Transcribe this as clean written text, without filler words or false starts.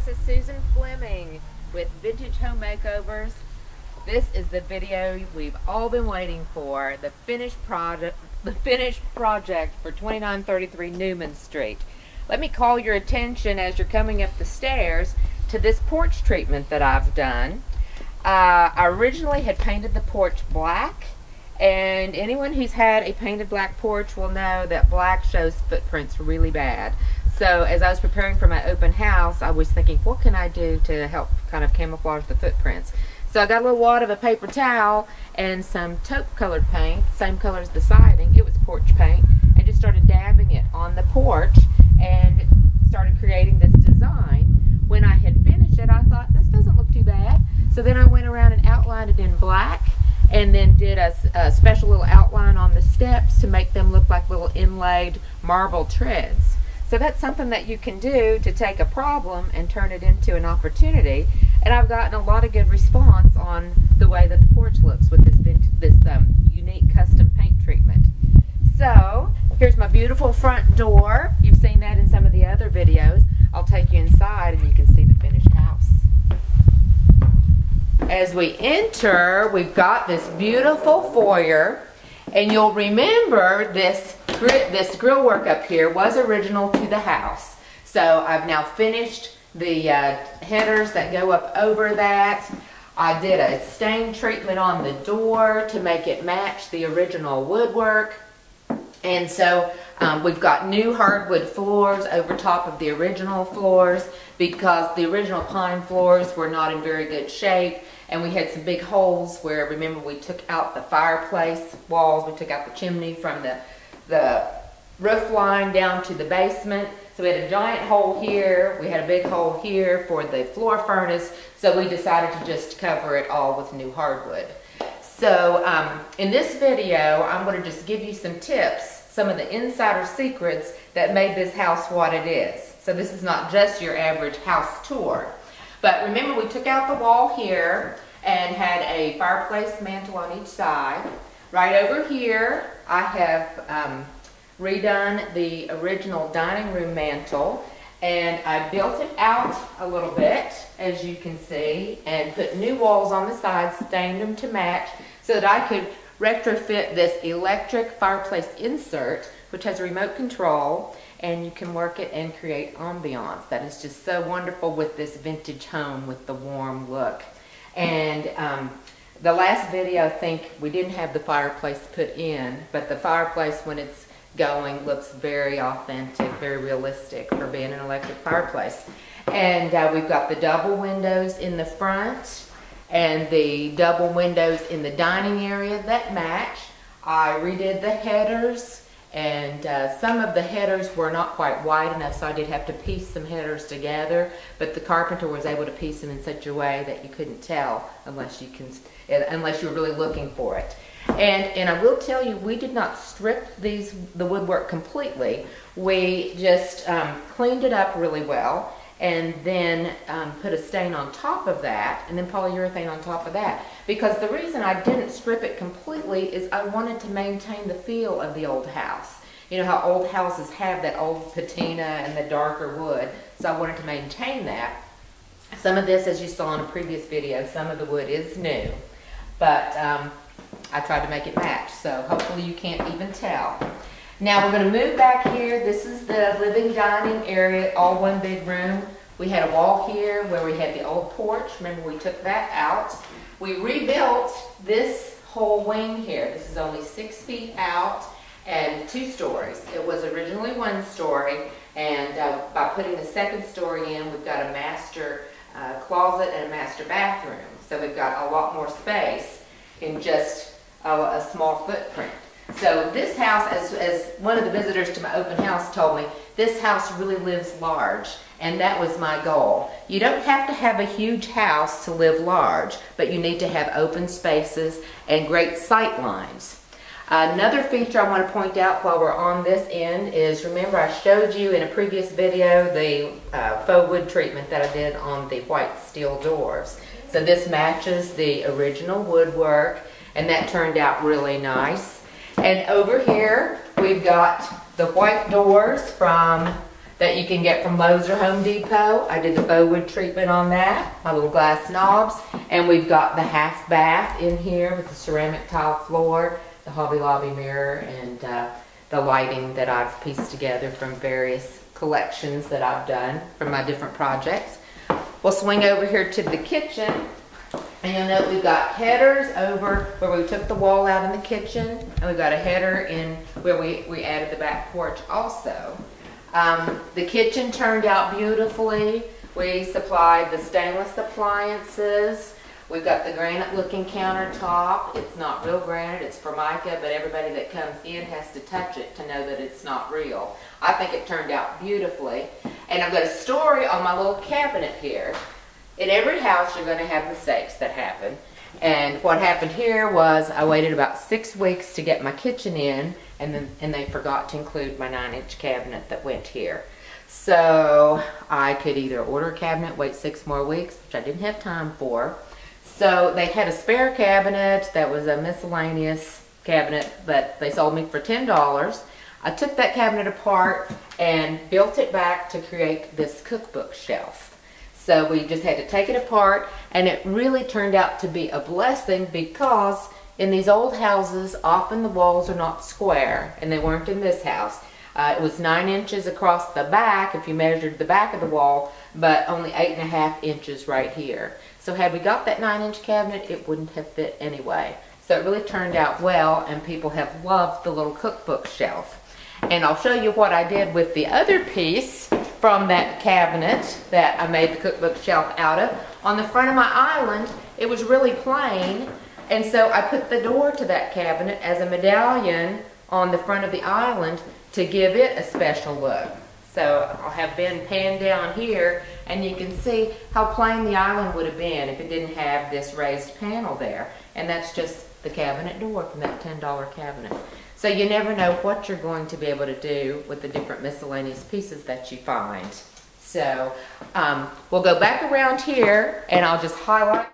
is Susan Fleming with Vintage Home Makeovers. This is the video we've all been waiting for, the finished project for 2933 Newman Street. Let me call your attention as you're coming up the stairs to this porch treatment that I've done. I originally had painted the porch black, and anyone who's had a painted black porch will know that black shows footprints really bad. So as I was preparing for my open house, I was thinking, what can I do to help kind of camouflage the footprints? So I got a little wad of a paper towel and some taupe colored paint, same color as the siding. It was porch paint, and just started dabbing it on the porch and started creating this design. When I had finished it, I thought, this doesn't look too bad. So then I went around and outlined it in black, and then did a special little outline on the steps to make them look like little inlaid marble treads. So that's something that you can do to take a problem and turn it into an opportunity. And I've gotten a lot of good response on the way that the porch looks with this unique custom paint treatment. So here's my beautiful front door. You've seen that in some of the other videos. I'll take you inside and you can see the finished house. As we enter, we've got this beautiful foyer, and you'll remember this grill work up here was original to the house. So I've now finished the headers that go up over that. I did a stain treatment on the door to make it match the original woodwork. And so we've got new hardwood floors over top of the original floors, because the original pine floors were not in very good shape, and we had some big holes where, remember, we took out the fireplace walls, we took out the chimney from the roof line down to the basement. So we had a giant hole here, we had a big hole here for the floor furnace, so we decided to just cover it all with new hardwood. So in this video, I'm going to just give you some tips, some of the insider secrets that made this house what it is. So this is not just your average house tour. But remember, we took out the wall here and had a fireplace mantle on each side. Right over here, I have redone the original dining room mantle, and I built it out a little bit, as you can see, and put new walls on the sides, stained them to match, so that I could retrofit this electric fireplace insert, which has a remote control, and you can work it and create ambiance. That is just so wonderful with this vintage home with the warm look. And the last video, I think we didn't have the fireplace put in, but the fireplace, when it's going, looks very authentic, very realistic for being an electric fireplace. And we've got the double windows in the front and the double windows in the dining area that match. I redid the headers, and some of the headers were not quite wide enough, so I did have to piece some headers together, but the carpenter was able to piece them in such a way that you couldn't tell unless you were really looking for it. And I will tell you, we did not strip the woodwork completely. We just cleaned it up really well, and then put a stain on top of that, and then polyurethane on top of that. Because the reason I didn't strip it completely is I wanted to maintain the feel of the old house. You know how old houses have that old patina and the darker wood, so I wanted to maintain that. Some of this, as you saw in a previous video, some of the wood is new, but I tried to make it match, so hopefully you can't even tell. Now we're going to move back here. This is the living dining area, all one big room. We had a wall here where we had the old porch. Remember, we took that out. We rebuilt this whole wing here. This is only 6 feet out and 2 stories. It was originally 1 story, and by putting the 2nd story in, we've got a master closet and a master bathroom. So we've got a lot more space in just a small footprint. So this house, as one of the visitors to my open house told me, this house really lives large, and that was my goal. You don't have to have a huge house to live large, but you need to have open spaces and great sight lines. Another feature I want to point out while we're on this end is, remember I showed you in a previous video the faux wood treatment that I did on the white steel doors. So this matches the original woodwork, and that turned out really nice. And over here, we've got the white doors from that you can get from Lowe's or Home Depot. I did the faux wood treatment on that, my little glass knobs. And we've got the half bath in here with the ceramic tile floor, the Hobby Lobby mirror, and the lighting that I've pieced together from various collections that I've done from my different projects. We'll swing over here to the kitchen, and you'll note we've got headers over where we took the wall out in the kitchen, and we've got a header in where we added the back porch also. The kitchen turned out beautifully. We supplied the stainless appliances. We've got the granite looking countertop. It's not real granite, it's Formica, but everybody that comes in has to touch it to know that it's not real. I think it turned out beautifully. And I've got a story on my little cabinet here. In every house you're going to have mistakes that happen. And what happened here was I waited about 6 weeks to get my kitchen in, and they forgot to include my 9-inch cabinet that went here. So I could either order a cabinet, wait 6 more weeks, which I didn't have time for. So they had a spare cabinet that was a miscellaneous cabinet that they sold me for $10. I took that cabinet apart and built it back to create this cookbook shelf. So we just had to take it apart, and it really turned out to be a blessing because in these old houses, often the walls are not square, and they weren't in this house. It was 9 inches across the back if you measured the back of the wall, but only 8.5 inches right here. So had we got that 9-inch cabinet, it wouldn't have fit anyway. So it really turned out well, and people have loved the little cookbook shelf. And I'll show you what I did with the other piece from that cabinet that I made the cookbook shelf out of. On the front of my island, it was really plain, and so I put the door to that cabinet as a medallion on the front of the island to give it a special look. So I'll have Ben pan down here, and you can see how plain the island would have been if it didn't have this raised panel there. And that's just the cabinet door from that $10 cabinet. So you never know what you're going to be able to do with the different miscellaneous pieces that you find. So we'll go back around here, and I'll just highlight